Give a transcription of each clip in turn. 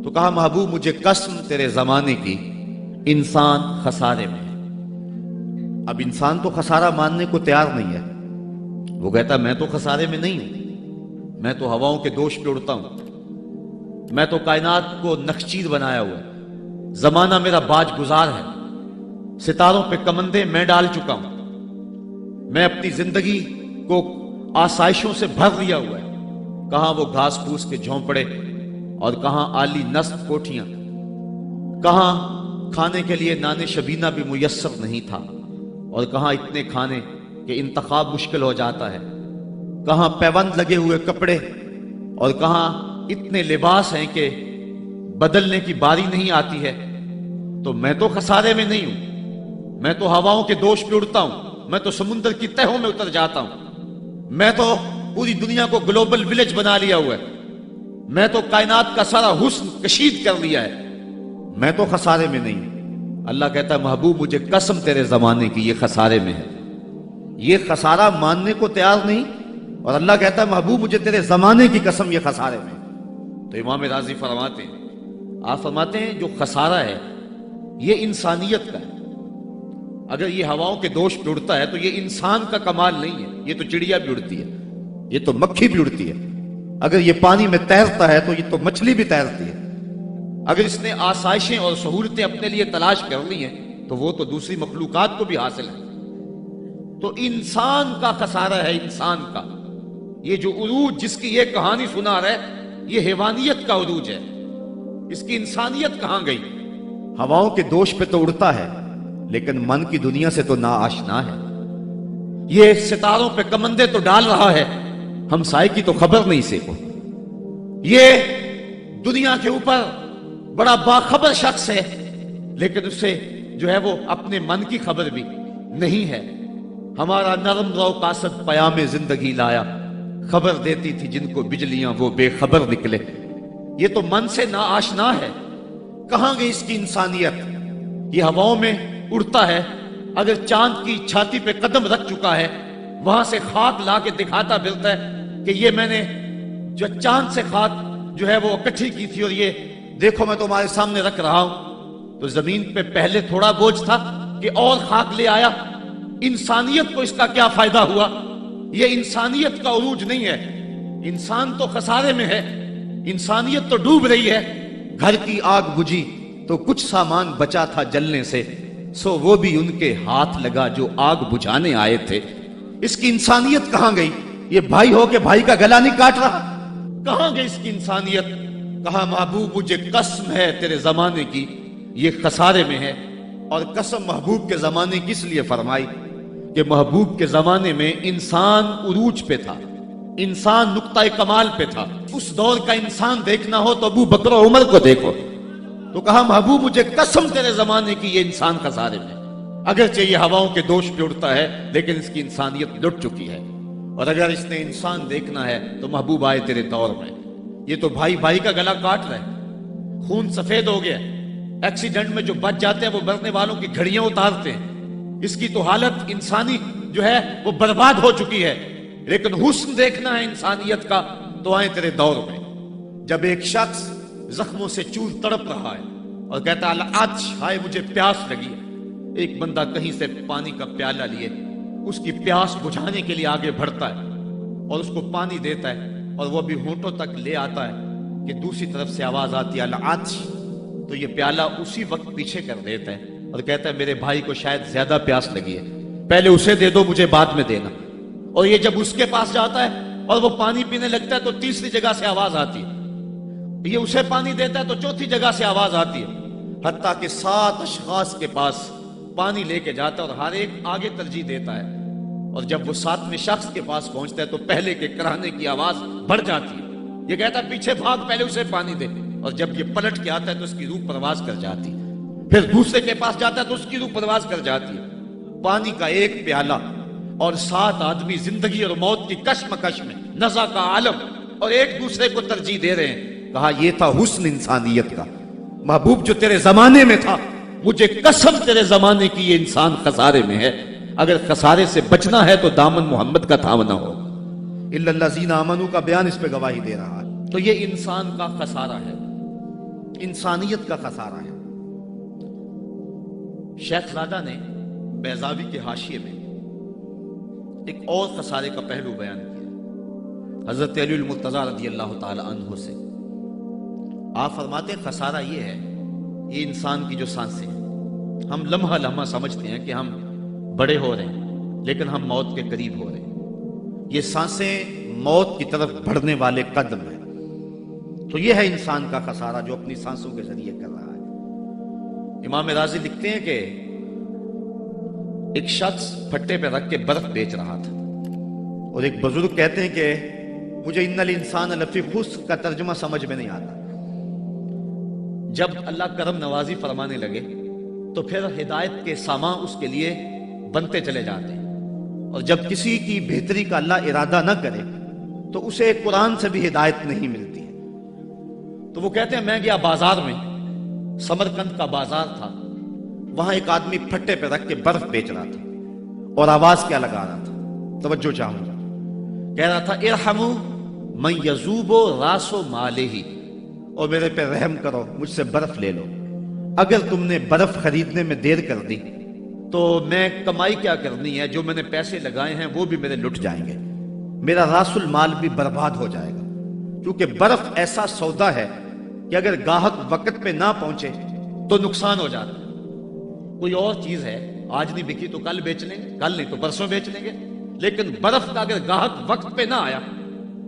تو کہا محبوب مجھے قسم تیرے زمانے کی، انسان خسارے میں ہے۔ اب انسان تو خسارہ ماننے کو تیار نہیں ہے۔ وہ کہتا میں تو خسارے میں نہیں ہوں، میں تو ہواؤں کے دوش پہ اڑتا ہوں، میں تو کائنات کو نخچیر بنایا ہوا ہے، زمانہ میرا باج گزار ہے، ستاروں پہ کمندے میں ڈال چکا ہوں، میں اپنی زندگی کو آسائشوں سے بھر لیا ہوا ہے۔ کہاں وہ گھاس پھوس کے جھونپڑے اور کہاں عالی نصب کوٹھیاں، کہاں کھانے کے لیے نان شبینہ بھی میسر نہیں تھا، اور کہاں اتنے کھانے کہ انتخاب مشکل ہو جاتا ہے، کہاں پیوند لگے ہوئے کپڑے اور کہاں اتنے لباس ہیں کہ بدلنے کی باری نہیں آتی ہے۔ تو میں تو خسارے میں نہیں ہوں، میں تو ہواؤں کے دوش پہ اڑتا ہوں، میں تو سمندر کی تہوں میں اتر جاتا ہوں، میں تو پوری دنیا کو گلوبل ولیج بنا لیا ہوا ہے، میں تو کائنات کا سارا حسن کشید کر لیا ہے، میں تو خسارے میں نہیں ہوں۔ اللہ کہتا ہے محبوب مجھے قسم تیرے زمانے کی، یہ خسارے میں ہے، یہ خسارہ ماننے کو تیار نہیں، اور اللہ کہتا ہے محبوب مجھے تیرے زمانے کی قسم یہ خسارے میں ہے۔ تو امام راضی فرماتے ہیں، آپ فرماتے ہیں جو خسارہ ہے یہ انسانیت کا ہے۔ اگر یہ ہواؤں کے دوش پہ اڑتا ہے تو یہ انسان کا کمال نہیں ہے، یہ تو چڑیا بھی اڑتی ہے، یہ تو مکھی بھی اڑتی ہے، اگر یہ پانی میں تیرتا ہے تو یہ تو مچھلی بھی تیرتی ہے، اگر اس نے آسائشیں اور سہولتیں اپنے لیے تلاش کر لی ہیں تو وہ تو دوسری مخلوقات کو بھی حاصل ہے۔ تو انسان کا خسارہ ہے، انسان کا یہ جو عروج جس کی یہ کہانی سنا رہے یہ حیوانیت کا عروج ہے، اس کی انسانیت کہاں گئی؟ ہواؤں کے دوش پہ تو اڑتا ہے لیکن من کی دنیا سے تو ناآشنا ہے، یہ ستاروں پہ کمندے تو ڈال رہا ہے، ہمسائے کی تو خبر نہیں سے کو، یہ دنیا کے اوپر بڑا باخبر شخص ہے لیکن اسے جو ہے وہ اپنے من کی خبر بھی نہیں ہے۔ ہمارا نرم رو قاصد پیام زندگی لایا، خبر دیتی تھی جن کو بجلیاں وہ بے خبر نکلے، یہ تو من سے ناآشنا ہے، کہاں گئی اس کی انسانیت؟ یہ ہواؤں میں اڑتا ہے، اگر چاند کی چھاتی پہ قدم رکھ چکا ہے وہاں سے خاک لا کے دکھاتا پھرتا ہے کہ یہ میں نے جو چاند سے خاک جو ہے وہ اکٹھی کی تھی اور یہ دیکھو میں تمہارے سامنے رکھ رہا ہوں۔ تو زمین پہ پہلے تھوڑا بوجھ تھا کہ اور خاک لے آیا، انسانیت کو اس کا کیا فائدہ ہوا؟ یہ انسانیت کا عروج نہیں ہے، انسان تو خسارے میں ہے، انسانیت تو ڈوب رہی ہے۔ گھر کی آگ بجھی تو کچھ سامان بچا تھا جلنے سے، سو وہ بھی ان کے ہاتھ لگا جو آگ بجھانے آئے تھے۔ اس کی انسانیت کہاں گئی؟ یہ بھائی ہو کے بھائی کا گلا نہیں کاٹ رہا، کہاں گئی اس کی انسانیت؟ کہا محبوب مجھے قسم ہے تیرے زمانے کی یہ خسارے میں ہے، اور قسم محبوب کے زمانے کی اس لیے فرمائی کہ محبوب کے زمانے میں انسان عروج پہ تھا، انسان نقطہ کمال پہ تھا۔ اس دور کا انسان دیکھنا ہو تو ابو بکر و عمر کو دیکھو۔ تو کہا محبوب مجھے قسم تیرے زمانے کی یہ انسان خسارے میں، اگرچہ یہ ہواؤں کے دوش پہ اڑتا ہے لیکن اس کی انسانیت لٹ چکی ہے، اور اگر اس نے انسان دیکھنا ہے تو محبوب آئے تیرے دور میں۔ یہ تو بھائی بھائی کا گلا کاٹ رہا ہے، خون سفید ہو گیا، ایکسیڈنٹ میں جو بچ جاتے ہیں وہ مرنے والوں کی گھڑیاں اتارتے ہیں، اس کی تو حالت انسانی جو ہے وہ برباد ہو چکی ہے، لیکن حسن دیکھنا ہے انسانیت کا تو آئے تیرے دور میں۔ جب ایک شخص زخموں سے چور تڑپ رہا ہے اور کہتا ہے آج ہائے مجھے پیاس لگی ہے، ایک بندہ کہیں سے پانی کا پیالہ لیے اس کی پیاس بجھانے کے لیے آگے بڑھتا ہے اور اس کو پانی دیتا ہے، اور وہ بھی ہونٹوں تک لے آتا ہے کہ دوسری طرف سے آواز آتی ہے آج، تو یہ پیالہ اسی وقت پیچھے کر دیتا ہے اور کہتا ہے میرے بھائی کو شاید زیادہ پیاس لگی ہے، پہلے اسے دے دو مجھے بعد میں دینا۔ اور یہ جب اس کے پاس جاتا ہے اور وہ پانی پینے لگتا ہے تو تیسری جگہ سے آواز آتی ہے، یہ اسے پانی دیتا ہے تو چوتھی جگہ سے آواز آتی ہے، حتیٰ کہ 7 اشخاص کے پاس پانی لے کے جاتا ہے اور ہر ایک آگے ترجیح دیتا ہے، اور جب وہ 7ویں شخص کے پاس پہنچتا ہے تو پہلے کے کرانے کی آواز بڑھ جاتی ہے، یہ کہتا ہے پیچھے بھاگ پہلے اسے پانی دے، اور جب یہ پلٹ کے آتا ہے تو اس کی روح پرواز کر جاتی ہے، پھر دوسرے کے پاس جاتا ہے تو اس کی روح پرواز کر جاتی ہے۔ پانی کا ایک پیالہ اور 7 آدمی زندگی اور موت کی کشمکش میں نزع کا عالم اور ایک دوسرے کو ترجیح دے رہے ہیں۔ کہا یہ تھا حسن انسانیت کا، محبوب جو تیرے زمانے میں تھا، مجھے قسم تیرے زمانے کی یہ انسان خسارے میں ہے، اگر خسارے سے بچنا ہے تو دامن محمد کا تھامنا ہو۔ الا الذین آمنوا کا بیان اس پہ گواہی دے رہا ہے۔ تو یہ انسان کا خسارہ ہے۔ انسانیت کا خسارہ ہے۔ شیخ زادہ نے بیضاوی کے حاشیے میں ایک اور خسارے کا پہلو بیان کیا حضرت علی المرتضیٰ رضی اللہ تعالی عنہ سے۔ آپ فرماتے ہیں خسارہ یہ ہے، یہ انسان کی جو سانسیں ہیں، ہم لمحہ لمحہ سمجھتے ہیں کہ ہم بڑے ہو رہے ہیں لیکن ہم موت کے قریب ہو رہے ہیں۔ یہ سانسیں موت کی طرف بڑھنے والے قدم ہیں۔ تو یہ ہے انسان کا خسارہ جو اپنی سانسوں کے ذریعے کر رہا ہے۔ امام راضی لکھتے ہیں کہ ایک شخص پھٹے پہ رکھ کے برف بیچ رہا تھا، اور ایک بزرگ کہتے ہیں کہ مجھے ان الانسان لفی خسر کا ترجمہ سمجھ میں نہیں آتا۔ جب اللہ کرم نوازی فرمانے لگے تو پھر ہدایت کے سامان اس کے لیے بنتے چلے جاتے ہیں، اور جب کسی کی بہتری کا اللہ ارادہ نہ کرے تو اسے قرآن سے بھی ہدایت نہیں ملتی ہے۔ تو وہ کہتے ہیں میں گیا بازار میں، سمرقند کا بازار تھا، وہاں ایک آدمی پھٹے پہ رکھ کے برف بیچ رہا تھا، اور آواز کیا لگا رہا تھا، توجہ چاہوں گا، کہہ رہا تھا ارحموا من یذوب راس مالہ، اور میرے پہ رحم کرو، مجھ سے برف لے لو، اگر تم نے برف خریدنے میں دیر کر دی تو میں کمائی کیا کرنی ہے، جو میں نے پیسے لگائے ہیں وہ بھی میرے لٹ جائیں گے، میرا راس المال بھی برباد ہو جائے گا، کیونکہ برف ایسا سودا ہے کہ اگر گاہک وقت پہ نہ پہنچے تو نقصان ہو جاتا ہے۔ کوئی اور چیز ہے آج نہیں بکی تو کل بیچ لیں گے، کل نہیں تو پرسوں بیچ لیں گے، لیکن برف کا اگر گاہک وقت پہ نہ آیا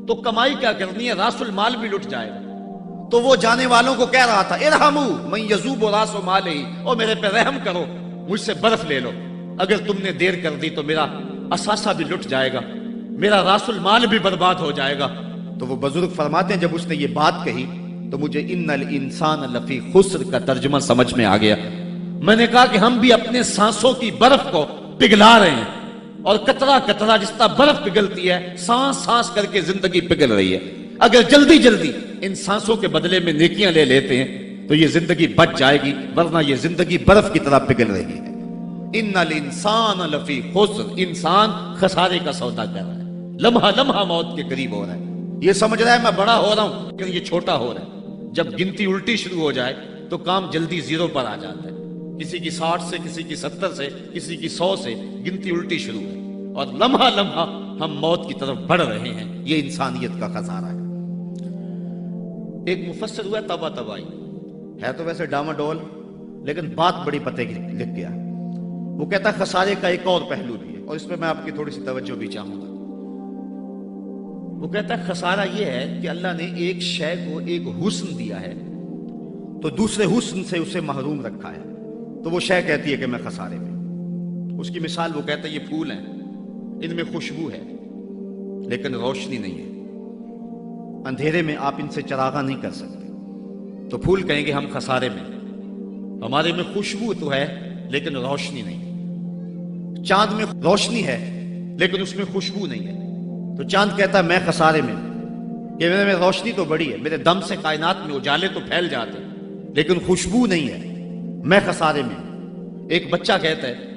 تو کمائی کیا کرنی ہے، راس المال بھی لٹ جائے گا۔ تو وہ جانے والوں کو کہہ رہا تھا ارحموا من یذوب راس مالہ، اور میرے پہ رحم کرو، مجھ سے برف لے لو، اگر تم نے دیر کر دی تو میرا اثاثہ بھی لٹ جائے گا، میرا راس المال بھی برباد ہو جائے گا۔ تو وہ بزرگ فرماتے ہیں جب اس نے یہ بات کہی تو مجھے ان الانسان لفی خسر کا ترجمہ سمجھ میں آ گیا۔ میں نے کہا کہ ہم بھی اپنے سانسوں کی برف کو پگھلا رہے ہیں، اور قطرہ قطرہ جس طرح برف پگھلتی ہے، سانس سانس کر کے زندگی پگھل رہی ہے۔ اگر جلدی جلدی ان سانسوں کے بدلے میں نیکیاں لے لیتے ہیں تو یہ زندگی بچ جائے گی، ورنہ یہ زندگی برف کی طرح پگھل رہی ہے۔ ان الانسان لفی خسر، انسان خسارے کا سودا کر رہا ہے، لمحہ لمحہ موت کے قریب ہو رہا ہے۔ یہ سمجھ رہا ہے میں بڑا ہو رہا ہوں لیکن یہ چھوٹا ہو رہا ہے۔ جب گنتی الٹی شروع ہو جائے تو کام جلدی زیرو پر آ جاتا ہے، کسی کی 60 سے، کسی کی 70 سے، کسی کی 100 سے گنتی الٹی شروع ہے، اور لمحہ لمحہ ہم موت کی طرف بڑھ رہے ہیں۔ یہ انسانیت کا خسارہ ہے۔ ایک مفسر ہوا طبع طبعی ہے، تو ویسے ڈاما ڈول لیکن بات بڑی پتے کی لکھ گیا۔ وہ کہتا ہے خسارے کا ایک اور پہلو بھی ہے، اور اس پہ میں آپ کی تھوڑی سی توجہ بھی چاہوں گا۔ وہ کہتا ہے خسارہ یہ ہے کہ اللہ نے ایک شے کو ایک حسن دیا ہے تو دوسرے حسن سے اسے محروم رکھا ہے، تو وہ شے کہتی ہے کہ میں خسارے میں ہوں۔ اس کی مثال وہ کہتا ہے یہ پھول ہیں، ان میں خوشبو ہے لیکن روشنی نہیں ہے، اندھیرے میں آپ ان سے چراغاں نہیں کر سکتے، تو پھول کہیں گے ہم خسارے میں، ہمارے میں خوشبو تو ہے لیکن روشنی نہیں۔ چاند میں روشنی ہے لیکن اس میں خوشبو نہیں ہے، تو چاند کہتا ہے میں خسارے میں کہ میرے میں روشنی تو بڑی ہے، میرے دم سے کائنات میں اجالے تو پھیل جاتے لیکن خوشبو نہیں ہے، میں خسارے میں۔ ایک بچہ کہتا ہے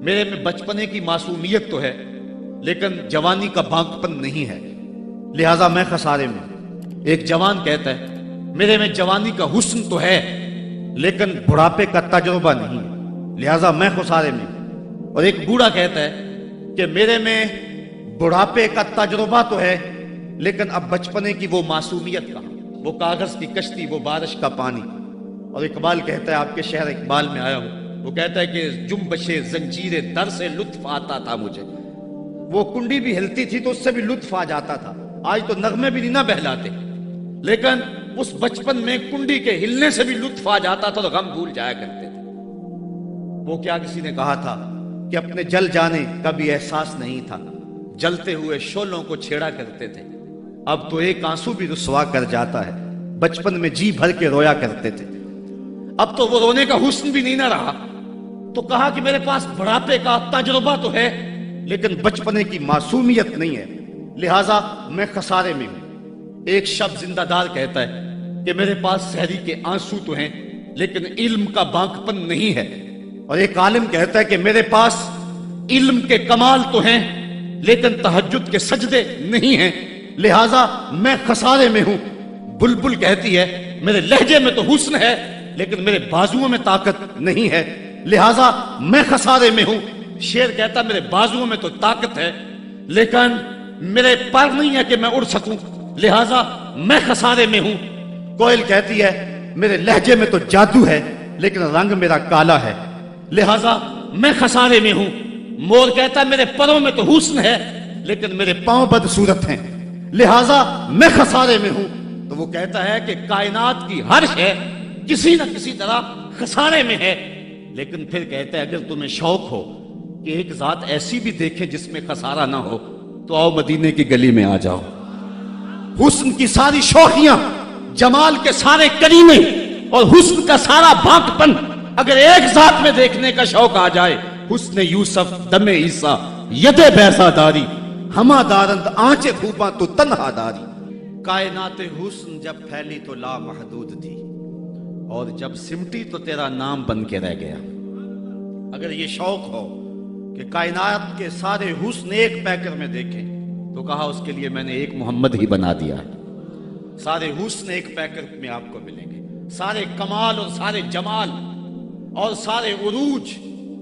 میرے میں بچپنے کی معصومیت تو ہے لیکن جوانی کا بانکپن نہیں ہے، لہٰذا میں خسارے میں۔ ایک جوان کہتا ہے میرے میں جوانی کا حسن تو ہے لیکن بڑھاپے کا تجربہ نہیں ہے، لہٰذا میں خسارے میں۔ اور ایک بوڑھا کہتا ہے کہ میرے میں بڑھاپے کا تجربہ تو ہے لیکن اب بچپنے کی وہ معصومیت کا، وہ کاغذ کی کشتی، وہ بارش کا پانی۔ اور اقبال کہتا ہے، آپ کے شہر اقبال میں آیا ہوں، وہ کہتا ہے کہ جنبش زنجیر در سے لطف آتا تھا مجھے، وہ کنڈی بھی ہلتی تھی تو اس سے بھی لطف آ جاتا تھا، آج تو نغمے بھی نہیں نہ بہلاتے، لیکن اس بچپن میں کنڈی کے ہلنے سے بھی لطف آ جاتا تھا تو غم بھول جایا کرتے تھے۔ وہ کیا کسی نے کہا تھا کہ اپنے جل جانے کا بھی احساس نہیں تھا، جلتے ہوئے شعلوں کو چھیڑا کرتے تھے، اب تو ایک آنسو بھی رسوا کر جاتا ہے، بچپن میں جی بھر کے رویا کرتے تھے، اب تو وہ رونے کا حسن بھی نہیں نہ رہا۔ تو کہا کہ میرے پاس بڑھاپے کا تجربہ تو ہے لیکن بچپنے کی معصومیت نہیں ہے، لہٰذا میں خسارے میں ہوں۔ ایک شب زندہ دار کہتا ہے کہ میرے پاس سحری کے آنسو تو ہیں لیکن علم کا بانکپن نہیں ہے، اور ایک عالم کہتا ہے کہ میرے پاس علم کے کمال تو ہیں لیکن تہجد کے سجدے نہیں ہیں، لہٰذا میں خسارے میں ہوں۔ بلبل کہتی ہے میرے لہجے میں تو حسن ہے لیکن میرے بازوؤں میں طاقت نہیں ہے، لہٰذا میں خسارے میں ہوں۔ شیر کہتا میرے بازوؤں میں تو طاقت ہے لیکن میرے پر نہیں ہے کہ میں اڑ سکوں، لہٰذا میں خسارے میں ہوں۔ کوئل کہتی ہے میرے لہجے میں تو جادو ہے لیکن رنگ میرا کالا ہے، لہٰذا میں خسارے میں ہوں۔ مور کہتا ہے میرے پروں میں تو حسن ہے لیکن میرے پاؤں بدصورت ہیں، لہٰذا میں خسارے میں ہوں۔ تو وہ کہتا ہے کہ کائنات کی ہر شے کسی نہ کسی طرح خسارے میں ہے، لیکن پھر کہتا ہے اگر تمہیں شوق ہو کہ ایک ذات ایسی بھی دیکھیں جس میں خسارہ نہ ہو تو آؤ مدینے کی گلی میں آ جاؤ۔ حسن کی ساری شوخیاں، جمال کے سارے کرینے اور حسن کا سارا بھاک پن اگر ایک ذات میں دیکھنے کا شوق آ جائے، حسن یوسف دم عیسیٰ ید بیضا داری، ہما دارند آنچے خوباں تو تنہا داری۔ کائنات حسن جب پھیلی تو لا محدود تھی اور جب سمٹی تو تیرا نام بن کے رہ گیا۔ اگر یہ شوق ہو کہ کائنات کے سارے حسن ایک پیکر میں دیکھیں تو کہا اس کے لیے میں نے ایک محمد ہی بنا دیا ہے۔ سارے حسن ایک پیکر میں آپ کو ملیں گے، سارے کمال اور سارے جمال اور سارے عروج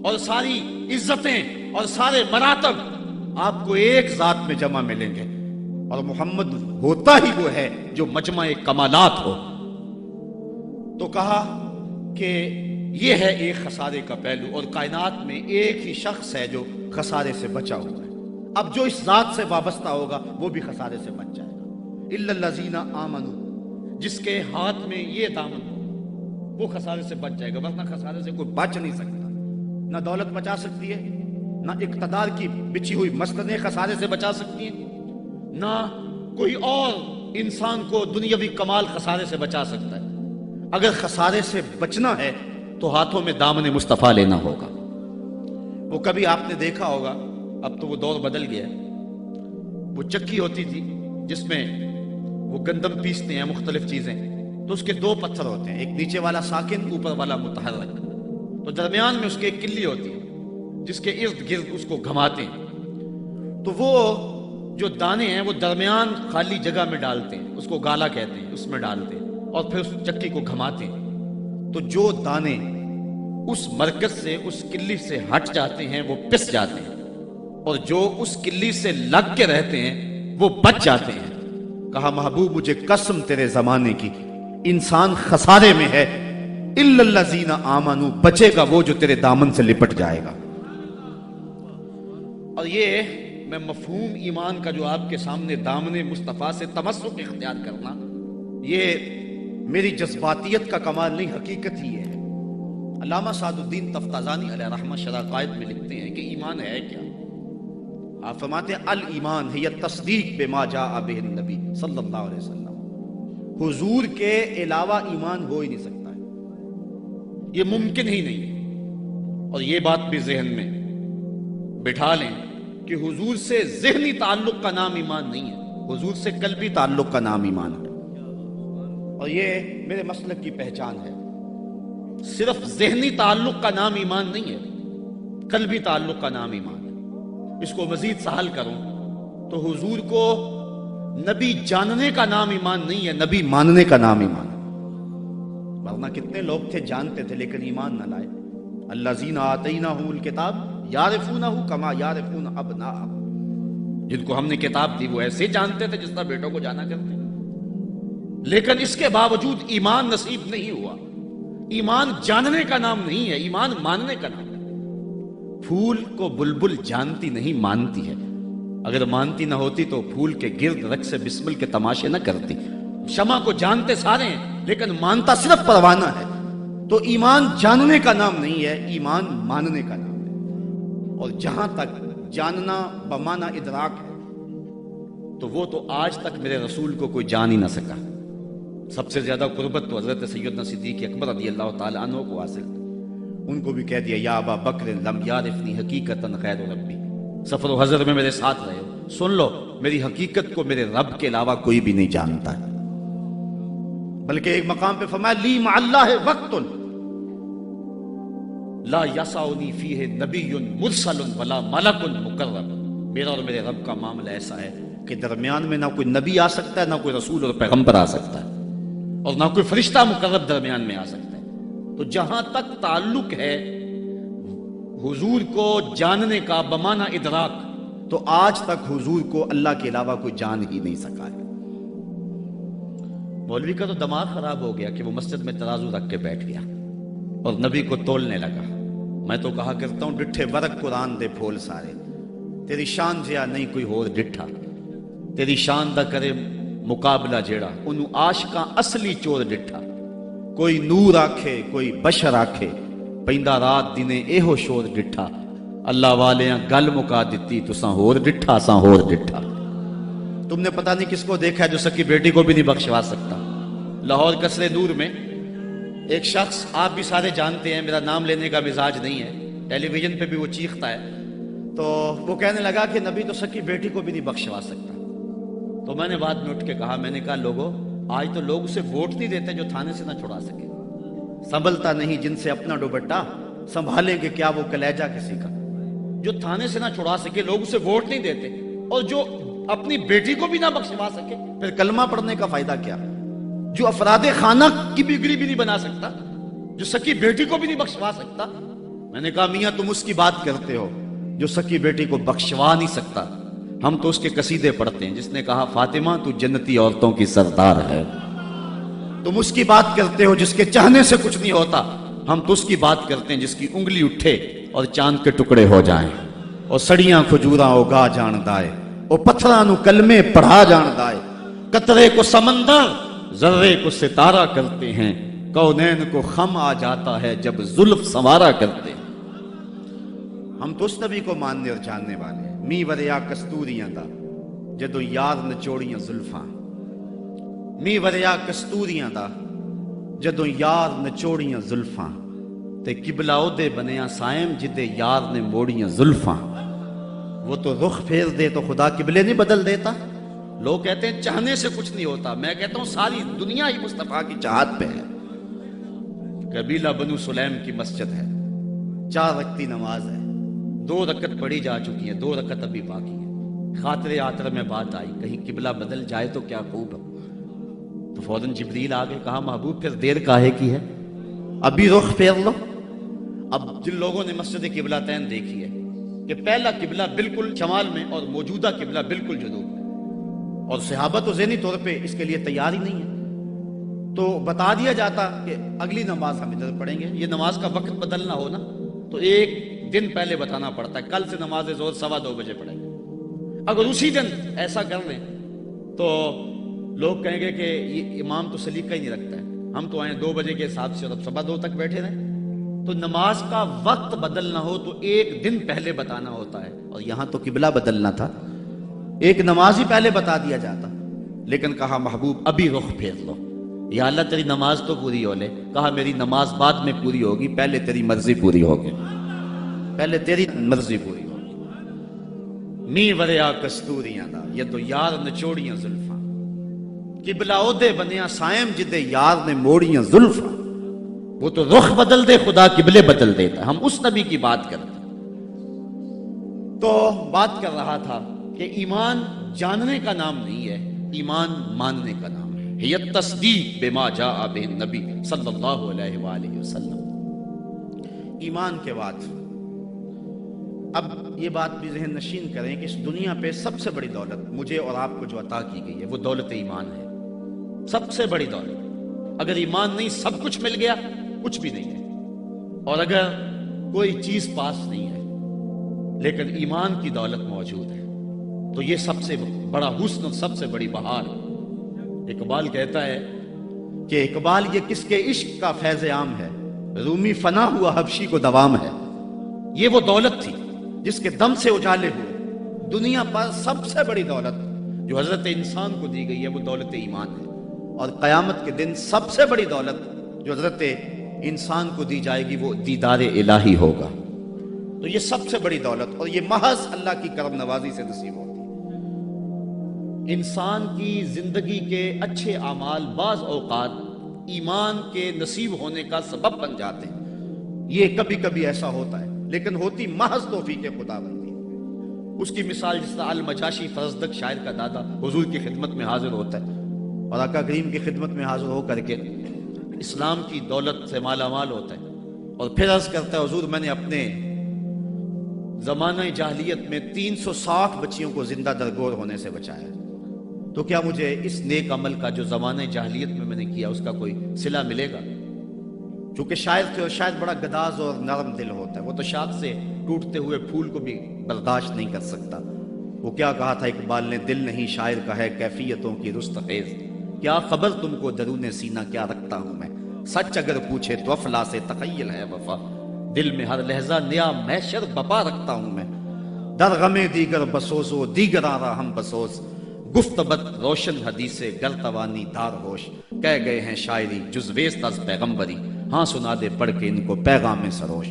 اور ساری عزتیں اور سارے مراتب آپ کو ایک ذات میں جمع ملیں گے، اور محمد ہوتا ہی وہ ہے جو مجمع کمالات ہو۔ تو کہا کہ یہ ہے ایک خسارے کا پہلو، اور کائنات میں ایک ہی شخص ہے جو خسارے سے بچا ہوا ہے۔ اب جو اس ذات سے وابستہ ہوگا وہ بھی خسارے سے بچ جائے گا۔ الا الذین آمنوا، جس کے ہاتھ میں یہ دامن ہو وہ خسارے سے بچ جائے گا، ورنہ خسارے سے کوئی بچ نہیں سکتا۔ نہ دولت بچا سکتی ہے، نہ اقتدار کی بچھی ہوئی مسندیں خسارے سے بچا سکتی ہیں، نہ کوئی اور انسان کو دنیاوی کمال خسارے سے بچا سکتا ہے۔ اگر خسارے سے بچنا ہے تو ہاتھوں میں دامن مصطفیٰ لینا ہوگا۔ وہ کبھی آپ نے دیکھا ہوگا، اب تو وہ دور بدل گیا ہے، وہ چکی ہوتی تھی جس میں وہ گندم پیستے ہیں، مختلف چیزیں، تو اس کے دو پتھر ہوتے ہیں، ایک نیچے والا ساکن، اوپر والا متحرک، تو درمیان میں اس کے ایک کلی ہوتی ہے جس کے ارد گرد اس کو گھماتے ہیں، تو وہ جو دانے ہیں وہ درمیان خالی جگہ میں ڈالتے ہیں، اس کو گالا کہتے ہیں، اس میں ڈالتے ہیں اور پھر اس چکی کو گھماتے ہیں، تو جو دانے اس مرکز سے، اس کلی سے ہٹ جاتے ہیں وہ پس جاتے ہیں، اور جو اس کلی سے لگ کے رہتے ہیں وہ بچ جاتے ہیں۔ کہا محبوب مجھے قسم تیرے زمانے کی، انسان خسارے میں ہے، الا الذین آمنوا، بچے گا وہ جو تیرے دامن سے لپٹ جائے گا۔ اور یہ میں مفہوم ایمان کا جو آپ کے سامنے دامن مصطفیٰ سے تمسک اختیار کرنا، یہ میری جذباتیت کا کمال نہیں، حقیقت ہی ہے۔ علامہ سعد الدین تفتازانی علیہ رحمہ شرح قائد میں لکھتے ہیں کہ ایمان ہے کیا؟ آپ فرماتے ہیں الایمان ہی التصدیق بما جاء بہ النبی صلی اللہ علیہ وسلم، حضور کے علاوہ ایمان ہو ہی نہیں سکتا ہے، یہ ممکن ہی نہیں ہے۔ اور یہ بات بھی ذہن میں بٹھا لیں کہ حضور سے ذہنی تعلق کا نام ایمان نہیں ہے، حضور سے قلبی تعلق کا نام ایمان ہے، اور یہ میرے مسلک کی پہچان ہے۔ صرف ذہنی تعلق کا نام ایمان نہیں ہے، قلبی تعلق کا نام ایمان ہے۔ اس کو مزید سہل کروں تو حضور کو نبی جاننے کا نام ایمان نہیں ہے، نبی ماننے کا نام ایمان ہے۔ ورنہ کتنے لوگ تھے جانتے تھے لیکن ایمان نہ لائے۔ الذین آتیناہم الکتاب یعرفونہ کما یعرفون ابناءہم، جن کو ہم نے کتاب دی وہ ایسے جانتے تھے جس طرح بیٹوں کو جانا کرتے، لیکن اس کے باوجود ایمان نصیب نہیں ہوا۔ ایمان جاننے کا نام نہیں ہے، ایمان ماننے کا نام ہے۔ پھول کو بلبل جانتی نہیں، مانتی ہے۔ اگر مانتی نہ ہوتی تو پھول کے گرد رقص بسمل کے تماشے نہ کرتی۔ شمع کو جانتے سارے ہیں لیکن مانتا صرف پروانہ ہے۔ تو ایمان جاننے کا نام نہیں ہے، ایمان ماننے کا نام ہے۔ اور جہاں تک جاننا بمعنی ادراک ہے تو وہ تو آج تک میرے رسول کو کوئی جان ہی نہ سکا۔ سب سے زیادہ قربت تو حضرت سیدنا صدیق اکبر رضی اللہ تعالیٰ عنہ کو حاصل تھی، ان کو بھی کہہ دیا یا ابا بکر لم یعرفنی حقیقتاً غیر ربی، سفر و حضر میں میرے ساتھ رہے ہو، سن لو میری حقیقت کو میرے رب کے علاوہ کوئی بھی نہیں جانتا ہے۔ بلکہ ایک مقام پہ فرمایا لی مع اللہ وقت لا یسعنی فیہ نبی مرسل ولا ملک مقرب، میرا اور میرے رب کا معاملہ ایسا ہے کہ درمیان میں نہ کوئی نبی آ سکتا ہے نہ کوئی رسول اور پیغمبر آ سکتا ہے۔ اور نہ کوئی فرشتہ مقرب درمیان میں آ سکتا ہے۔ تو جہاں تک تعلق ہے حضور کو جاننے کا بمعنی ادراک، تو آج تک حضور کو اللہ کے علاوہ کوئی جان ہی نہیں سکا ہے۔ مولوی کا تو دماغ خراب ہو گیا کہ وہ مسجد میں ترازو رکھ کے بیٹھ گیا اور نبی کو تولنے لگا۔ میں تو کہا کرتا ہوں ڈٹھے ورق قرآن دے پھول سارے، تیری شان جیا نہیں کوئی ہور ڈٹھا، تیری شان دا کرے مقابلہ جیڑا انہوں عاشقاں اصلی چور ڈٹھا۔ کوئی نور آکھے کوئی بشر آکھے، پیندہ رات دینے ایہو شور ڈٹھا، اللہ والیاں گل مکا دیتی تساں ہور ڈٹھا ساں ہور ڈٹھا۔ تم نے پتہ نہیں کس کو دیکھا ہے جو سکی بیٹی کو بھی نہیں بخشوا سکتا۔ لاہور قصر نور میں ایک شخص، آپ بھی سارے جانتے ہیں، میرا نام لینے کا مزاج نہیں ہے، ٹیلی ویژن پہ بھی وہ چیختا ہے، تو وہ کہنے لگا کہ نبی تو سکی بیٹی کو بھی نہیں بخشوا سکتا۔ تو میں نے بعد میں اٹھ کے کہا، میں نے کہا لوگوں آج تو لوگ اسے ووٹ نہیں دیتے جو تھانے سے نہ چھڑا سکے، سنبھلتا نہیں جن سے اپنا دوپٹہ، سنبھالیں گے کیا وہ کلیجہ کسی کا۔ جو تھانے سے نہ چھڑا سکے لوگ اسے ووٹ نہیں دیتے، اور جو اپنی بیٹی کو بھی نہ بخشوا سکے پھر کلمہ پڑھنے کا فائدہ کیا؟ جو افراد خانہ کی بگڑی بھی نہیں بنا سکتا، جو سکی بیٹی کو بھی نہیں بخشوا سکتا۔ میں نے کہا میاں تم اس کی بات کرتے ہو جو سکی بیٹی کو بخشوا نہیں سکتا، ہم تو اس کے قصیدے پڑھتے ہیں جس نے کہا فاطمہ تو جنتی عورتوں کی سردار ہے۔ تم اس کی بات کرتے ہو جس کے چاہنے سے کچھ نہیں ہوتا، ہم تو اس کی بات کرتے ہیں جس کی انگلی اٹھے اور چاند کے ٹکڑے ہو جائیں، اور سڑیاں کھجوراں اگا جان دائے، اور پتھراں نو کلمے پڑھا جان دائے، قطرے کو سمندر ذرے کو ستارہ کرتے ہیں، کونین کو خم آ جاتا ہے جب زلف سنوارا کرتے ہیں۔ ہم تو اس نبی کو ماننے اور جاننے والے ہیں۔ می وریا کستوریاں دا جدو یار نچوڑیاں زلفاں، می وریا کستوریاں دا جدو یار نچوڑیاں زلفاں، تے قبلہ دے بنیا سائم جدے یار نے موڑیاں زلفاں۔ وہ تو رخ پھیر دے تو خدا قبلے نہیں بدل دیتا۔ لوگ کہتے ہیں چاہنے سے کچھ نہیں ہوتا، میں کہتا ہوں ساری دنیا ہی مصطفیٰ کی چاہت پہ ہے۔ قبیلہ بنو سلیم کی مسجد ہے، 4 رکعتی نماز ہے، 2 رکعت پڑھی جا چکی ہیں، 2 رکعت ابھی باقی ہے۔ خاطر آتر میں بات آئی کہیں قبلہ بدل جائے تو کیا خوب ہے۔ تو فوراً جبریل آگے کہا محبوب پھر دیر کاہے کی ہے، ابھی رخ پھیر لو۔ اب جن لوگوں نے مسجد قبلتین دیکھی ہے کہ پہلا قبلہ بالکل شمال میں اور موجودہ قبلہ بالکل جنوب میں، اور صحابہ تو ذہنی طور پہ اس کے لیے تیار ہی نہیں ہے، تو بتا دیا جاتا کہ اگلی نماز ہم ادھر پڑھیں گے۔ یہ نماز کا وقت بدلنا ہو نا تو 1 دن پہلے بتانا پڑتا ہے، کل سے نماز ظہر 2:15 بجے پڑھیں گے۔ اگر اسی دن ایسا کر لیں تو لوگ کہیں گے کہ یہ امام تو سلیقہ ہی نہیں رکھتا ہے، ہم تو آئیں 2 بجے کے حساب سے اور اب 2:15 تک بیٹھے رہیں۔ تو نماز کا وقت بدلنا ہو تو 1 دن پہلے بتانا ہوتا ہے، اور یہاں تو قبلہ بدلنا تھا، ایک نماز ہی پہلے بتا دیا جاتا، لیکن کہا محبوب ابھی رخ پھیر لو۔ یا اللہ تیری نماز تو پوری ہو لے، کہا میری نماز بعد میں پوری ہوگی، پہلے تیری مرضی پوری ہوگی، پہلے تیری مرضی پوری ہوگی۔ می وریا کستوریاں دا یہ تو یار نچوڑیاں زلفاں، قبلہ عہدے بنیا سائم جدے یار نے موڑیاں زلفاں۔ وہ تو رخ بدل دے خدا قبلے بدل دیتا، ہم اس نبی کی بات کرتے۔ تو بات کر رہا تھا کہ ایمان جاننے کا نام نہیں ہے، ایمان ماننے کا نام ہے۔ ہی التصدیق بما جاء بہ النبی صلی اللہ علیہ وآلہ وسلم۔ ایمان کے بعد اب یہ بات بھی ذہن نشین کریں کہ اس دنیا پہ سب سے بڑی دولت مجھے اور آپ کو جو عطا کی گئی ہے وہ دولت ایمان ہے، سب سے بڑی دولت۔ اگر ایمان نہیں سب کچھ مل گیا کچھ بھی نہیں ہے، اور اگر کوئی چیز پاس نہیں ہے لیکن ایمان کی دولت موجود ہے تو یہ سب سے بڑا حسن اور سب سے بڑی بہار۔ اقبال کہتا ہے کہ اقبال یہ کس کے عشق کا فیض عام ہے، رومی فنا ہوا حبشی کو دوام ہے۔ یہ وہ دولت تھی جس کے دم سے اجالے ہوئے دنیا پر سب سے بڑی دولت جو حضرت انسان کو دی گئی ہے وہ دولت ایمان ہے، اور قیامت کے دن سب سے بڑی دولت جو حضرت انسان کو دی جائے گی وہ دیدار الہی ہوگا۔ تو یہ سب سے بڑی دولت، اور یہ محض اللہ کی کرم نوازی سے نصیب ہوتی ہے۔ انسان کی زندگی کے اچھے اعمال بعض اوقات ایمان کے نصیب ہونے کا سبب بن جاتے ہیں، یہ کبھی کبھی ایسا ہوتا ہے، لیکن ہوتی محض توفیق خدا بندی ہے۔ اس کی مثال جس طرح المجاشی فرزدق شاعر کا دادا حضور کی خدمت میں حاضر ہوتا ہے اور آقا کریم کی خدمت میں حاضر ہو کر کے اسلام کی دولت سے مالا مال ہوتا ہے اور پھر عرض کرتا ہے حضور میں نے اپنے زمانہ جاہلیت میں 360 بچیوں کو زندہ درگور ہونے سے بچایا، تو کیا مجھے اس نیک عمل کا جو زمانہ جاہلیت میں نے کیا اس کا کوئی صلہ ملے گا؟ چونکہ شاعر تھے اور شاید بڑا گداز اور نرم دل ہوتا ہے، وہ تو شاخ سے ٹوٹتے ہوئے پھول کو بھی برداشت نہیں کر سکتا۔ وہ کیا کہا تھا اقبال نے، دل نہیں شاعر کا ہے کیفیتوں کی رست خیز، کیا خبر تم کو درون سینہ کیا رکھتا ہوں میں، سچ اگر پوچھے تو افلا سے تخیل ہے وفا، دل میں ہر لہجہ نیا محشر بپا رکھتا ہوں میں، در غم دیگر بسوزو دیگر آرا ہم بسوز، گفتبت روشن حدیث گر توانی دار ہوش، کہہ گئے ہیں شاعری جزویست از پیغمبری، ہاں سنا دے پڑھ کے ان کو پیغام سروش۔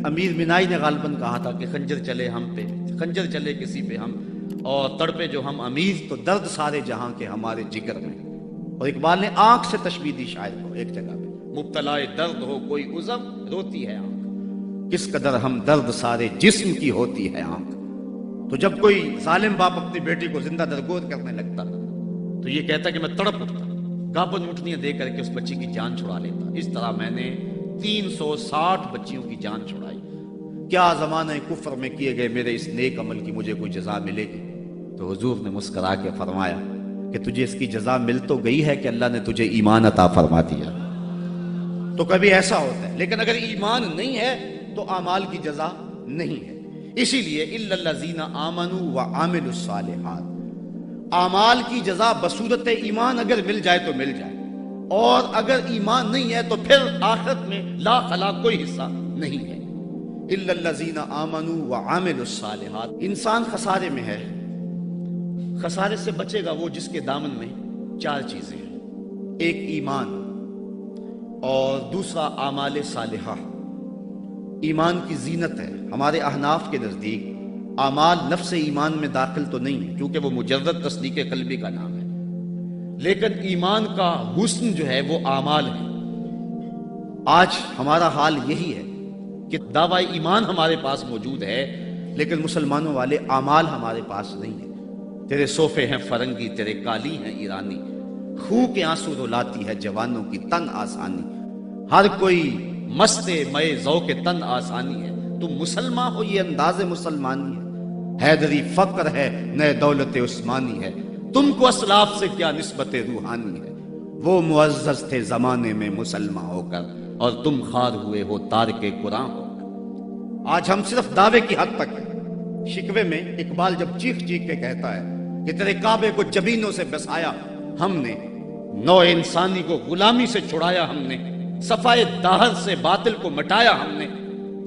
امیر منائی نے غالباً کہا تھا کہ خنجر چلے ہم پہ، خنجر چلے کسی پہ ہم، اور تڑپے جو ہم امیر تو درد سارے جہاں کے ہمارے جگر میں۔ اور اقبال نے آنکھ سے تشبیہ دی شاعر کو ایک جگہ پہ، مبتلا درد ہو کوئی عزم روتی ہے آنکھ، کس قدر ہم درد سارے جسم کی ہوتی ہے آنکھ۔ تو جب کوئی ظالم باپ اپنی بیٹی کو زندہ درگور کرنے لگتا تو یہ کہتا کہ میں تڑپ اٹھتا، گابن اٹھنیاں دے کر کے اس بچی کی جان چھڑا لیتا۔ اس طرح میں نے 360 بچیوں کی جان چھڑائی، کیا زمانہ کفر میں کیے گئے میرے اس نیک عمل کی مجھے کوئی جزا ملے گی؟ تو حضور نے مسکرا کے فرمایا کہ تجھے اس کی جزا مل تو گئی ہے کہ اللہ نے تجھے ایمان عطا فرما دیا۔ تو کبھی ایسا ہوتا ہے، لیکن اگر ایمان نہیں ہے تو اعمال کی جزا نہیں ہے۔ اسی لیے الا الذین آمنوا وعملوا الصالحات، اعمال کی جزا بصورت ایمان اگر مل جائے تو مل جائے، اور اگر ایمان نہیں ہے تو پھر آخرت میں لا خلا کوئی حصہ نہیں ہے۔ الا الذین آمنوا وعملوا الصالحات، انسان خسارے میں ہے۔ خسارے سے بچے گا وہ جس کے دامن میں 4 چیزیں ہیں، ایک ایمان، اور دوسرا اعمال صالحہ۔ ایمان کی زینت ہے، ہمارے احناف کے نزدیک اعمال نفس ایمان میں داخل تو نہیں ہے کیونکہ وہ مجرد تصدیق قلبی کا نام ہے، لیکن ایمان کا حسن جو ہے وہ اعمال ہے۔ آج ہمارا حال یہی ہے کہ دعوی ایمان ہمارے پاس موجود ہے لیکن مسلمانوں والے اعمال ہمارے پاس نہیں ہیں۔ تیرے صوفے ہیں فرنگی، تیرے کالی ہیں ایرانی، خون کے آنسو رلاتی ہے جوانوں کی تن آسانی، ہر کوئی مست مئے ذوق تن آسانی ہے، تم مسلمان ہو یہ انداز مسلمانی ہے، حیدری فقر ہے نئے دولت عثمانی ہے، تم کو اسلاف سے کیا نسبت روحانی ہے، وہ معزز تھے زمانے میں مسلمان ہو کر اور تم خار ہوئے ہو تارک قرآن ہو کر۔ آج ہم صرف دعوے کی حد تک ہیں۔ شکوے میں اقبال جب چیخ چیخ کے کہتا ہے کہ تیرے کعبے کو جبینوں سے بسایا ہم نے، نو انسانی کو غلامی سے چھڑایا ہم نے، صفائے داہر سے باطل کو مٹایا ہم نے،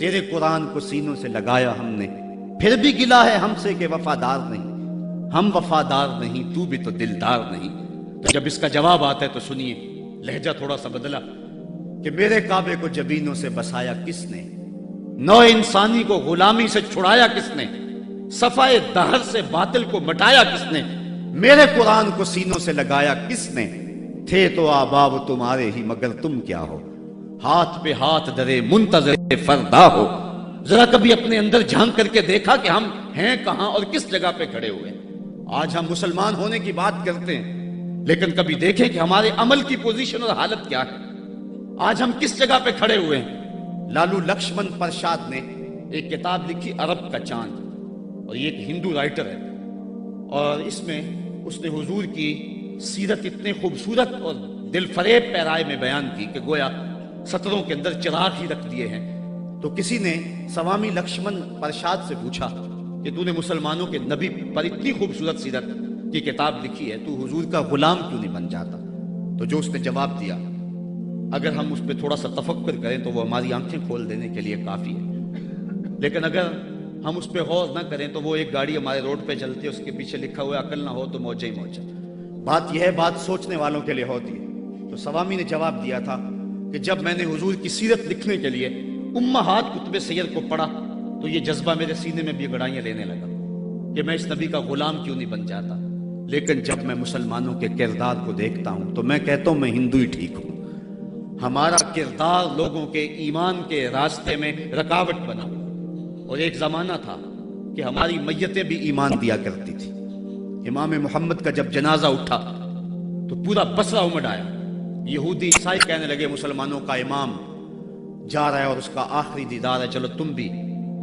تیرے قرآن کو سینوں سے لگایا ہم نے، پھر بھی گلا ہے ہم سے کہ وفادار نہیں، ہم وفادار نہیں تو بھی تو دلدار نہیں۔ تو جب اس کا جواب آتا ہے تو سنیے، لہجہ تھوڑا سا بدلا، کہ میرے کعبے کو جبینوں سے بسایا کس نے، نو انسانی کو غلامی سے چھڑایا کس نے، صفائے دہر سے باطل کو مٹایا کس نے، میرے قرآن کو سینوں سے لگایا کس نے، تھے تو آباب تمہارے ہی مگر تم کیا ہو، ہاتھ پہ ہاتھ درے منتظر فردا ہو۔ ذرا کبھی اپنے اندر جھانک کر کے دیکھا کہ ہم ہیں کہاں اور کس جگہ پہ کھڑے ہوئے ہیں۔ آج ہم مسلمان ہونے کی بات کرتے ہیں لیکن کبھی دیکھیں کہ ہمارے عمل کی پوزیشن اور حالت کیا ہے، آج ہم کس جگہ پہ کھڑے ہوئے ہیں۔ لالو لکشمن پرشاد نے ایک کتاب لکھی عرب کا چاند، اور یہ ایک ہندو رائٹر ہے، اور اس میں اس نے حضور کی سیرت اتنے خوبصورت اور دل فریب پیرائے میں بیان کی کہ گویا سطروں کے اندر چراغ ہی رکھ دیے ہیں۔ تو کسی نے سوامی لکشمن پرشاد سے پوچھا کہ تو نے مسلمانوں کے نبی پر اتنی خوبصورت سیرت کی کتاب لکھی ہے، تو حضور کا غلام کیوں نہیں بن جاتا؟ تو جو اس نے جواب دیا، اگر ہم اس پہ تھوڑا سا تفکر کریں تو وہ ہماری آنکھیں کھول دینے کے لیے کافی ہے، لیکن اگر ہم اس پہ غور نہ کریں تو وہ ایک گاڑی ہمارے روڈ پہ چلتی ہے، اس کے پیچھے لکھا ہوا ہے عقل نہ ہو تو موجہ ہی موجہ۔ بات یہ ہے، بات سوچنے والوں کے لیے ہوتی ہے۔ تو سوامی نے جواب دیا تھا کہ جب میں نے حضور کی سیرت لکھنے کے لیے امہات کتب سیر کو پڑھا تو یہ جذبہ میرے سینے میں بھی گڑائیاں لینے لگا کہ میں اس نبی کا غلام کیوں نہیں بن جاتا، لیکن جب میں مسلمانوں کے کردار کو دیکھتا ہوں تو میں کہتا ہوں میں ہندو ہی ٹھیک ہوں۔ ہمارا کردار لوگوں کے ایمان کے راستے میں رکاوٹ بنا، اور ایک زمانہ تھا کہ ہماری میتیں بھی ایمان دیا کرتی تھی۔ امام محمد کا جب جنازہ اٹھا تو پورا بصرہ امڑ آیا. یہودی عیسائی کہنے لگے مسلمانوں کا امام جا رہا ہے اور اس کا آخری دیدار ہے، چلو تم بھی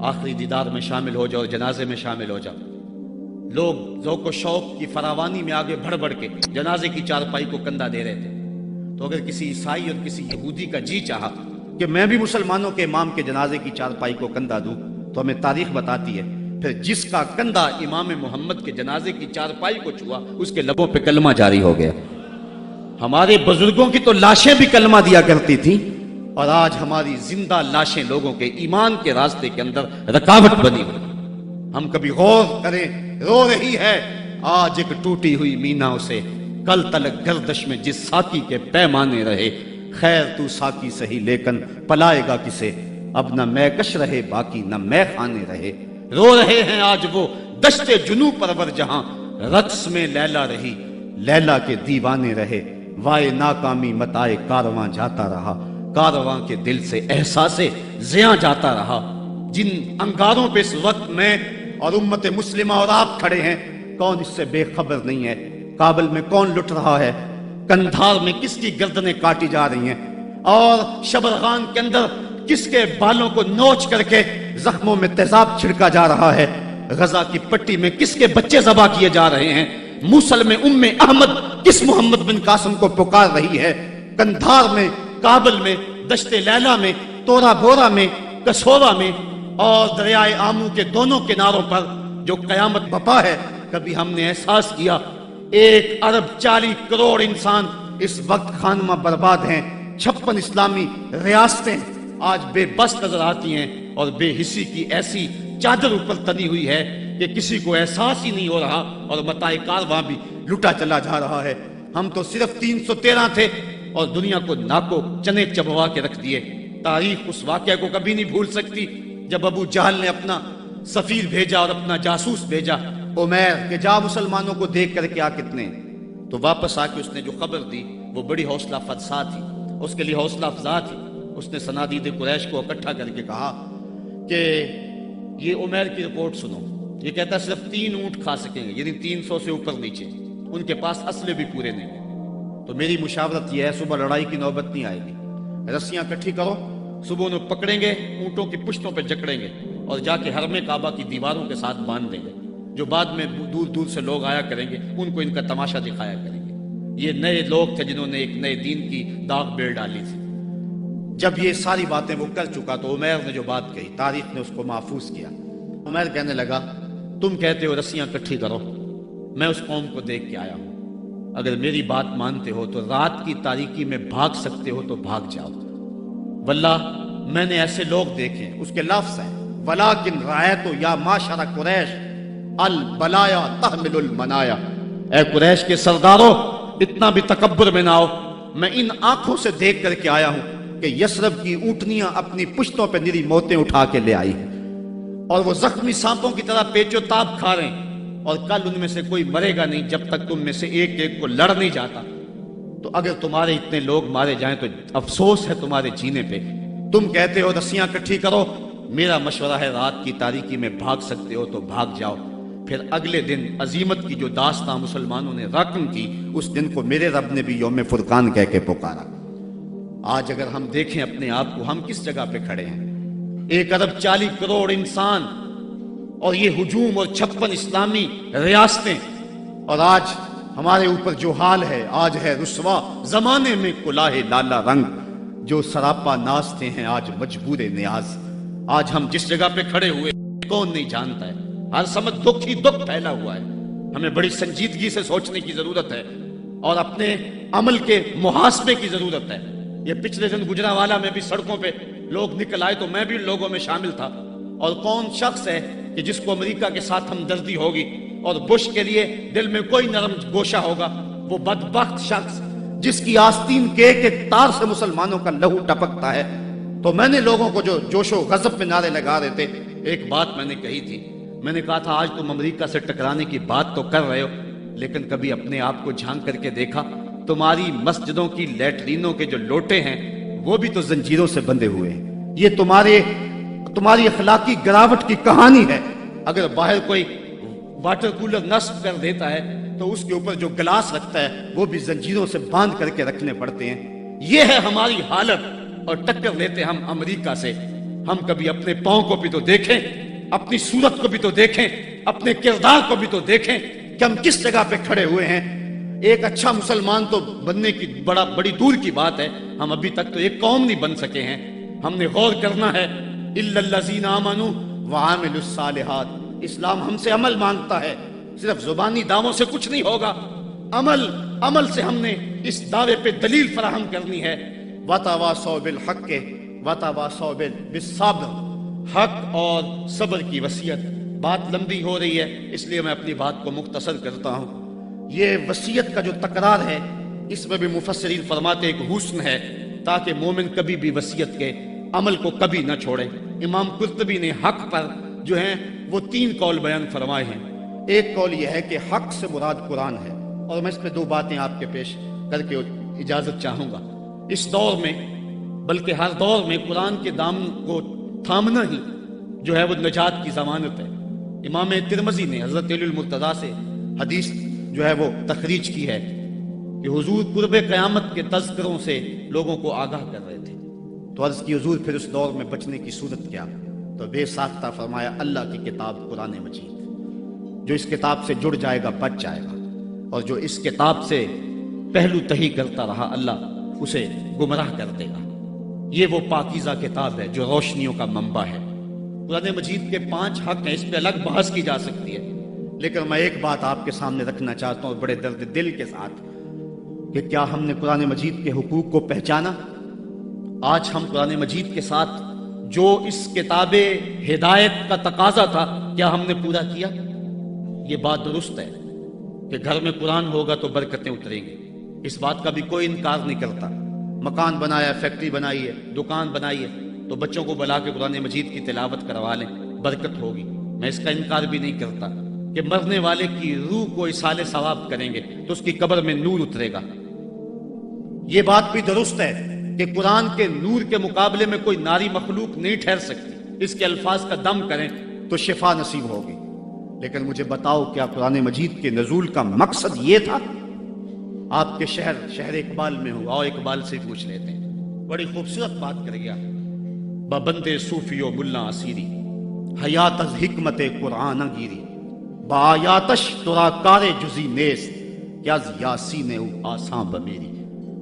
آخری دیدار میں شامل ہو جاؤ، جنازے میں شامل ہو جاؤ. لوگ ذوق و شوق کی فراوانی میں آگے بڑھ بڑھ کے جنازے کی چارپائی کو کندھا دے رہے تھے. تو اگر کسی عیسائی اور کسی یہودی کا جی چاہا کہ میں بھی مسلمانوں کے امام کے جنازے کی چارپائی کو کندھا دوں، تو ہمیں تاریخ بتاتی ہے پھر جس کا کندھا امام محمد کے جنازے کی چارپائی کو چھوا اس کے لبوں پہ کلمہ جاری ہو گیا. ہمارے بزرگوں کی تو لاشیں بھی کلمہ دیا کرتی تھی، اور آج ہماری زندہ لاشیں لوگوں کے ایمان کے راستے کے اندر رکاوٹ بنی ہوئی. ہم کبھی غور کریں، رو رہی ہے آج ایک ٹوٹی ہوئی مینا اسے، کل تلک گردش میں جس ساکی کے پیمانے رہے. خیر تو ساکی سہی لیکن پلائے گا کسے، اب نہ میں کش رہے باقی نہ میں خانے رہے. رو رہے ہیں آج وہ دشت جنو پرور جہاں رقص میں لیلا رہی، لیلا کے دیوانے رہے. وائے ناکامی متائے کارواں جاتا رہا، کارواں کے دل سے احساس زیاں جاتا رہا. جن انگاروں پہ اس وقت میں اور امت مسلمہ اور آپ کھڑے ہیں، کون اس سے بے خبر نہیں ہے؟ کابل میں کون لٹ رہا ہے؟ کندھار میں کس کی گردنیں کاٹی جا رہی ہیں؟ اور شبرغان کے اندر کس کے بالوں کو نوچ کر کے زخموں میں تیزاب چھڑکا جا رہا ہے؟ غزہ کی پٹی میں کس کے بچے ذبح کیے جا رہے ہیں؟ موصل میں احمد کس محمد بن قاسم کو پکار رہی ہے؟ کندھار میں، کابل میں، دشت لیلا میں، تورا بورا میں، کسورا میں اور دریائے آمو کے دونوں کناروں پر جو قیامت بپا ہے، کبھی ہم نے احساس کیا 1.40 کروڑ انسان اس وقت خانمہ برباد ہیں. 56 اسلامی ریاستیں آج بے بس نظر آتی ہیں اور بے حسی کی ایسی چادر اوپر تنی ہوئی ہے کہ کسی کو احساس ہی نہیں ہو رہا، اور متاع کارواں بھی لٹا چلا جا رہا ہے. ہم تو صرف 313 تھے اور دنیا کو ناکو چنے چبوا کے رکھ دیے. تاریخ اس واقعہ کو کبھی نہیں بھول سکتی جب ابو جہل نے اپنا سفیر بھیجا اور اپنا جاسوس بھیجا عمیر کہ جا مسلمانوں کو دیکھ کر کیا کتنے. تو واپس آ کے اس نے جو خبر دی وہ بڑی حوصلہ افزا تھی، اس کے لیے حوصلہ افزا تھی. اس نے صنادید قریش کو اکٹھا کر کے کہا کہ یہ عمیر کی رپورٹ سنو. یہ کہتا ہے صرف 3 اونٹ کھا سکیں گے، یعنی 300 سے اوپر نیچے. ان کے پاس اسلحے بھی پورے نہیں ہیں. تو میری مشاورت یہ ہے، صبح لڑائی کی نوبت نہیں آئے گی، رسیاں اکٹھی کرو، صبح انہیں پکڑیں گے، اونٹوں کی پشتوں پہ جکڑیں گے اور جا کے حرم کعبہ کی دیواروں کے ساتھ باندھ دیں گے. جو بعد میں دور دور سے لوگ آیا کریں گے ان کو ان کا تماشا دکھایا کریں گے. یہ نئے لوگ تھے جنہوں نے ایک نئے دین کی داغ بیل ڈالی تھی. جب یہ ساری باتیں وہ کر چکا تو عمیر نے جو بات کہی تاریخ نے اس کو محفوظ کیا. عمیر کہنے لگا تم کہتے ہو رسیاں اکٹھی کرو، میں اس قوم کو دیکھ کے آیا ہوں. اگر میری بات مانتے ہو تو رات کی تاریکی میں بھاگ سکتے ہو تو بھاگ جاؤ. واللہ میں نے ایسے لوگ دیکھے، اس کے لفظ ہیں وَلَٰكِنْ رَأَيْتُ يَا مَعْشَرَ قُرَيْشَ الْبَلَايَا تَحْمِلُ الْمَنَايَا. اے قریش کے سرداروں، اتنا بھی تکبر میں نہ آؤ. میں ان آنکھوں سے دیکھ کر کے آیا ہوں کہ یثرب کی اونٹنیاں اپنی پشتوں پہ نری موتیں اٹھا کے لے آئی ہیں اور وہ زخمی سانپوں کی طرح پیچو تاب کھا رہے ہیں، اور کل ان میں سے کوئی مرے گا نہیں جب تک تم میں سے ایک ایک کو لڑ نہیں جاتا. تو اگر تمہارے اتنے لوگ مارے جائیں تو افسوس ہے تمہارے جینے پہ. تم کہتے ہو رسیاں اکٹھی کرو، میرا مشورہ ہے رات کی تاریکی میں بھاگ سکتے ہو تو بھاگ جاؤ. پھر اگلے دن عزیمت کی جو داستان مسلمانوں نے رقم کی، اس دن کو میرے رب نے بھی یوم فرقان کہہ کے پکارا. آج اگر ہم دیکھیں اپنے آپ کو، ہم کس جگہ پہ کھڑے ہیں؟ 1.40 کروڑ انسان اور یہ ہجوم اور 56 اسلامی ریاستیں، اور آج ہمارے اوپر جو حال ہے، آج ہے رسوا زمانے میں کلاه لالا رنگ. جو سراپا ناز تھے ہیں آج مجبور نیاز. آج ہم جس جگہ پہ کھڑے ہوئے کون نہیں جانتا ہے. ہر سمجھ دکھ ہی دکھ پھیلا ہوا ہے. ہمیں بڑی سنجیدگی سے سوچنے کی ضرورت ہے اور اپنے عمل کے محاسبے کی ضرورت ہے. یہ پچھلے دن گجرانوالہ میں بھی سڑکوں پہ لوگ نکل آئے تو میں بھی لوگوں میں شامل تھا. اور کون شخص ہے کہ جس کو امریکہ کے ساتھ ہمدردی ہوگی اور بش کے لیے دل میں کوئی نرم گوشہ ہوگا؟ وہ بدبخت شخص جس کی آستین کے ایک تار سے مسلمانوں کا لہو ٹپکتا ہے. تو میں نے لوگوں کو جو جوش و غضب میں نعرے لگا رہے تھے، ایک بات میں نے کہی تھی. میں نے کہا تھا آج تم امریکہ سے ٹکرانے کی بات تو کر رہے ہو، لیکن کبھی اپنے آپ کو جھانک کر کے دیکھا تمہاری مسجدوں کی لیٹرینوں کے جو لوٹے ہیں وہ بھی تو زنجیروں سے بندھے ہوئے ہیں. یہ تمہاری اخلاقی گراوٹ کی کہانی ہے. اگر باہر کوئی واٹر کولر نصب کر دیتا ہے تو تو اس کے اوپر جو گلاس رکھتا ہے وہ بھی زنجیروں سے باندھ کر کے رکھنے پڑتے ہیں۔ یہ ہے ہماری حالت، اور ٹکر لیتے ہم امریکہ سے۔ ہم کبھی اپنے پاؤں کو بھی تو دیکھیں، اپنی صورت کو بھی تو دیکھیں، اپنے کردار کو بھی تو دیکھیں کہ ہم کس جگہ پہ کھڑے ہوئے ہیں۔ ایک اچھا مسلمان تو بننے کی بڑی دور کی بات ہے، ہم ابھی تک تو ایک قوم نہیں بن سکے ہیں۔ ہم نے غور کرنا ہے، الا الذین آمنوا وعملوا الصالحات۔ اسلام ہم سے عمل مانگتا ہے، صرف زبانی دعووں سے کچھ نہیں ہوگا۔ عمل سے ہم نے اس دعوے پہ دلیل فراہم کرنی ہے۔ وتواصوا بالحق وتواصوا بالصبر، حق اور صبر کی وصیت۔ بات لمبی ہو رہی ہے اس لیے میں اپنی بات کو مختصر کرتا ہوں۔ یہ وصیت کا جو تکرار ہے اس میں بھی مفسرین فرماتے ایک حسن ہے، تاکہ مومن کبھی بھی وصیت کے عمل کو کبھی نہ چھوڑے۔ امام قرطبی نے حق پر جو ہیں وہ 3 قول بیان فرمائے ہیں۔ ایک قول یہ ہے کہ حق سے مراد قرآن ہے، اور میں اس پہ 2 باتیں آپ کے پیش کر کے اجازت چاہوں گا۔ اس دور میں بلکہ ہر دور میں قرآن کے دامن کو تھامنا ہی جو ہے وہ نجات کی ضمانت ہے۔ امام ترمذی نے حضرت علی المرتضیٰ سے حدیث جو ہے وہ تخریج کی ہے کہ حضور قرب قیامت کے تذکروں سے لوگوں کو آگاہ کر رہے تھے، تو عرض کی حضور پھر اس دور میں بچنے کی صورت کیا؟ تو بے ساختہ فرمایا اللہ کی کتاب قرآن مجید، جو اس کتاب سے جڑ جائے گا بچ جائے گا، اور جو اس کتاب سے پہلو تہی کرتا رہا اللہ اسے گمراہ کر دے گا۔ یہ وہ پاکیزہ کتاب ہے جو روشنیوں کا منبع ہے۔ قرآن مجید کے 5 حق ہیں، اس پہ الگ بحث کی جا سکتی ہے، لیکن میں ایک بات آپ کے سامنے رکھنا چاہتا ہوں بڑے درد دل کے ساتھ، کہ کیا ہم نے قرآن مجید کے حقوق کو پہچانا؟ آج ہم قرآن مجید کے ساتھ جو اس کتاب ہدایت کا تقاضا تھا کیا ہم نے پورا کیا؟ یہ بات درست ہے کہ گھر میں قرآن ہوگا تو برکتیں اتریں گی، اس بات کا بھی کوئی انکار نہیں کرتا۔ مکان بنایا، فیکٹری بنائی ہے، دکان بنائی ہے، تو بچوں کو بلا کے قرآن مجید کی تلاوت کروا لیں، برکت ہوگی۔ میں اس کا انکار بھی نہیں کرتا کہ مرنے والے کی روح کو اصال ثواب کریں گے تو اس کی قبر میں نور اترے گا۔ یہ بات بھی درست ہے کہ قرآن کے نور کے مقابلے میں کوئی ناری مخلوق نہیں ٹھہر سکتی، اس کے الفاظ کا دم کریں تو شفا نصیب ہوگی۔ لیکن مجھے بتاؤ، کیا قرآن مجید کے نزول کا مقصد یہ تھا؟ آپ کے شہر اقبال میں ہو، اور اقبال سے پوچھ لیتے ہیں، بڑی خوبصورت بات کر گیا۔ بندے صوفی و ملا اسیری، حیات از حکمت قرآن گیری، بآیاتش ترا کار جزی نیست، کیا یاسین او آساں بمیری۔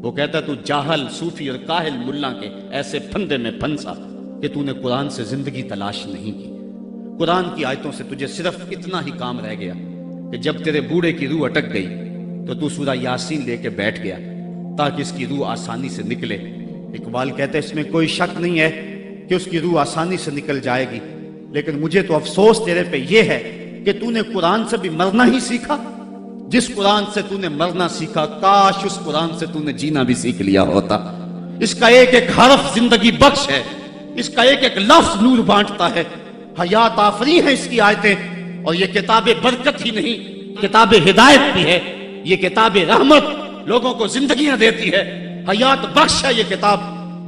وہ کہتا ہے تو جاہل صوفی اور کاہل ملا کے ایسے پھندے میں پھنسا کہ تو نے قرآن سے زندگی تلاش نہیں کی۔ قرآن کی آیتوں سے تجھے صرف اتنا ہی کام رہ گیا کہ جب تیرے بوڑھے کی روح اٹک گئی تو سورہ یاسین لے کے بیٹھ گیا تاکہ اس کی روح آسانی سے نکلے۔ اقبال کہتے ہیں اس میں کوئی شک نہیں ہے کہ اس کی روح آسانی سے نکل جائے گی، لیکن مجھے تو افسوس تیرے پہ یہ ہے کہ تو نے قرآن سے بھی مرنا ہی سیکھا۔ جس قرآن سے تو نے مرنا سیکھا، کاش اس قرآن سے تو نے جینا بھی سیکھ لیا ہوتا۔ اس کا ایک ایک حرف زندگی بخش ہے، اس کا ایک ایک لفظ نور بانٹتا ہے، حیات آفری ہیں اس کی آیتیں، اور یہ کتاب برکت ہی نہیں، کتاب ہدایت بھی ہے، یہ کتاب رحمت لوگوں کو زندگیاں دیتی ہے، حیات بخش ہے یہ کتاب۔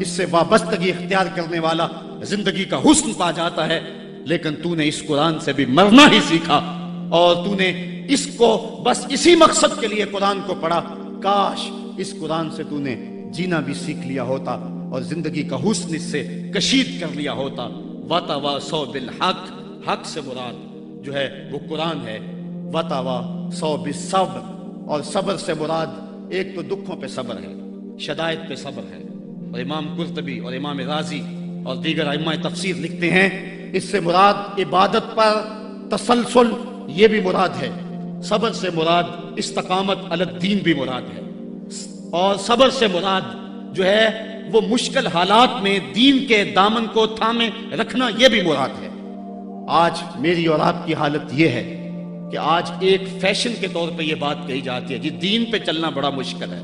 اس سے وابستگی اختیار کرنے والا زندگی کا حسن پا جاتا ہے۔ لیکن تو نے اس قرآن سے بھی مرنا ہی سیکھا، اور تو نے اس کو بس اسی مقصد کے لیے قرآن کو پڑھا۔ کاش اس قرآن سے تو نے جینا بھی سیکھ لیا ہوتا اور زندگی کا حسن اس سے کشید کر لیا ہوتا۔ وتواصوا بالحق، حق سے مراد جو ہے وہ قرآن ہے، وتواصوا بالصبر، اور صبر سے مراد ایک تو دکھوں پہ صبر ہے، شدائد پہ صبر ہے۔ اور امام قرطبی اور امام رازی اور دیگر ائمہ تفسیر لکھتے ہیں اس سے مراد عبادت پر تسلسل یہ بھی مراد ہے، صبر سے مراد استقامت علی الدین بھی مراد ہے، اور صبر سے مراد جو ہے وہ مشکل حالات میں دین کے دامن کو تھامے رکھنا یہ بھی مراد ہے۔ آج میری اور آپ کی حالت یہ ہے کہ آج ایک فیشن کے طور پہ یہ بات کہی جاتی ہے جی دین پہ چلنا بڑا مشکل ہے۔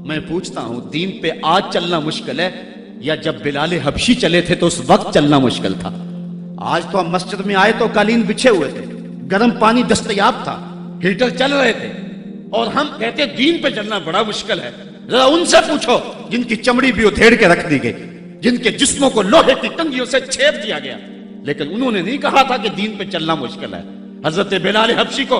میں پوچھتا ہوں دین پہ آج چلنا مشکل ہے یا جب بلال حبشی چلے تھے تو اس وقت چلنا مشکل تھا؟ آج تو ہم مسجد میں آئے تو قالین بچھے ہوئے تھے، گرم پانی دستیاب تھا، ہیٹر چل رہے تھے، اور ہم کہتے دین پہ چلنا بڑا مشکل ہے۔ ذرا ان سے پوچھو جن کی چمڑی بھی ادھیڑ کے رکھ دی گئی، جن کے جسموں کو لوہے کی ٹنگیوں سے چھید دیا گیا، لیکن انہوں نے نہیں کہا تھا کہ دین پہ چلنا مشکل ہے۔ حضرت بلال حبشی کو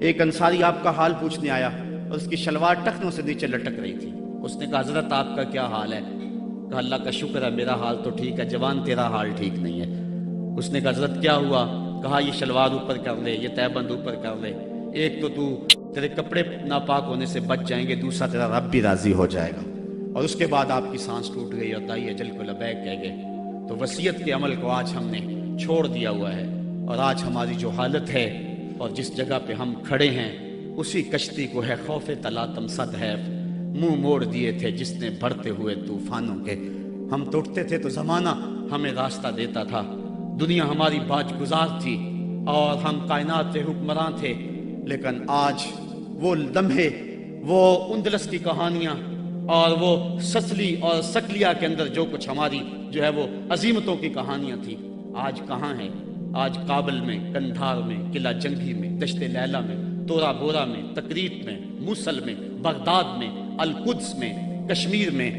ایک انصاری آپ کا حال پوچھنے آیا اور اس کی شلوار ٹخنوں سے نیچے لٹک رہی تھی۔ اس نے کہا حضرت آپ کا کیا حال ہے؟ کہا اللہ کا شکر ہے میرا حال تو ٹھیک ہے، جوان تیرا حال ٹھیک نہیں ہے۔ اس نے کہا حضرت کیا ہوا؟ کہا یہ شلوار اوپر کر لے، یہ تہبند اوپر کر لے، ایک تو تیرے کپڑے ناپاک ہونے سے بچ جائیں گے، دوسرا تیرا رب بھی راضی ہو جائے گا۔ اور اس کے بعد آپ کی سانس ٹوٹ گئی اور دائی اجل کو لبیک کہہ گئے۔ تو وصیت کے عمل کو آج ہم نے چھوڑ دیا ہوا ہے، اور آج ہماری جو حالت ہے اور جس جگہ پہ ہم کھڑے ہیں، اسی کشتی کو ہے خوف تلاتم صد ہے منہ موڑ دیے تھے جس نے بڑھتے ہوئے طوفانوں کے۔ ہم ٹوٹتے تھے تو زمانہ ہمیں راستہ دیتا تھا، دنیا ہماری باج گزار تھی اور ہم کائنات کے حکمراں تھے، لیکن آج وہ لمحے، وہ اندلس کی کہانیاں اور وہ سسلی اور سکلیا کے اندر جو کچھ ہماری جو ہے وہ عظیمتوں کی کہانیاں تھیں، آج کہاں ہیں؟ آج کابل میں، کندھار میں، قلعہ جنگی میں، دشت لیلہ میں، تورا بورا میں، تکریت میں، موصل میں، بغداد میں، القدس میں، کشمیر میں،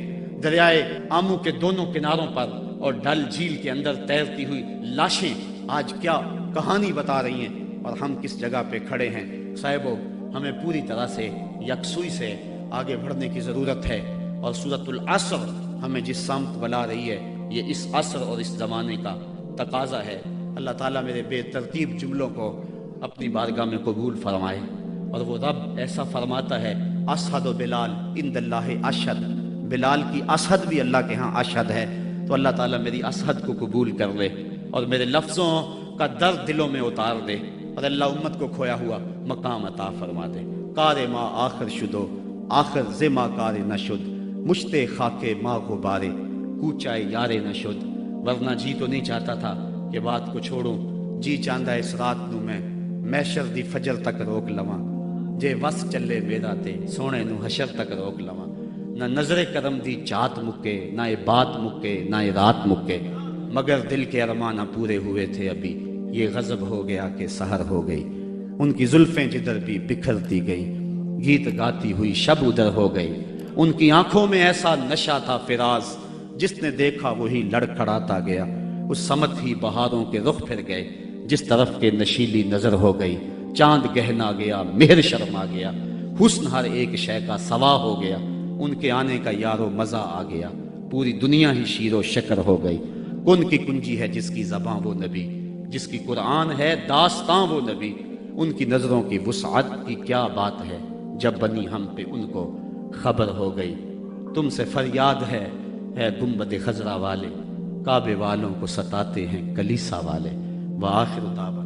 دریائے آمو کے دونوں کناروں پر اور ڈل جھیل کے اندر تیرتی ہوئی لاشیں آج کیا کہانی بتا رہی ہیں، اور ہم کس جگہ پہ کھڑے ہیں؟ صاحبو، ہمیں پوری طرح سے یکسوئی سے آگے بڑھنے کی ضرورت ہے، اور سورۃ العصر ہمیں جس سمت بلا رہی ہے، یہ اس عصر اور اس زمانے کا تقاضا ہے۔ اللہ تعالیٰ میرے بے ترتیب جملوں کو اپنی بارگاہ میں قبول فرمائے، اور وہ رب ایسا فرماتا ہے اشہد بلال عند اللہ اشہد، بلال کی اشہد بھی اللہ کے ہاں اشہد ہے، تو اللہ تعالیٰ میری اشہد کو قبول کر لے اور میرے لفظوں کا درد دلوں میں اتار دے، اور اللہ امت کو کھویا ہوا مقام عطا فرما دے۔ کار ما آخر شدو آخر زما کار نشد، مشتے خاکے ما غبارے کوچائے یارے نشد۔ ورنہ جی تو نہیں چاہتا تھا کہ بات کو چھوڑوں، جی چاندہ اس رات نو میں محشر دی فجر تک روک لواں، جے وس چلے میرا تے سونے نو حشر تک روک لواں۔ نہ نظر کرم دی چات مکے، نہ یہ بات مکے، نہ یہ رات مکے، مگر دل کے ارمانہ پورے ہوئے تھے ابھی، یہ غضب ہو گیا کہ سحر ہو گئی۔ ان کی زلفیں جدھر بھی بکھرتی گئی، گیت گاتی ہوئی شب ادھر ہو گئی۔ ان کی آنکھوں میں ایسا نشہ تھا فراز، جس نے دیکھا وہی لڑکھڑاتا گیا۔ اس سمت ہی بہاروں کے رخ پھر گئے، جس طرف کے نشیلی نظر ہو گئی۔ چاند گہنا گیا، مہر شرما گیا، حسن ہر ایک شے کا سوا ہو گیا۔ ان کے آنے کا یارو مزہ آ گیا، پوری دنیا ہی شیر و شکر ہو گئی۔ کن کی کنجی ہے جس کی زباں وہ نبی، جس کی قرآن ہے داستاں وہ نبی۔ ان کی نظروں کی وسعت کی کیا بات ہے، جب بنی ہم پہ ان کو خبر ہو گئی۔ تم سے فریاد ہے گنبد خضرا والے، کعبے والوں کو ستاتے ہیں کلیسا والے۔ وآخر دعوانا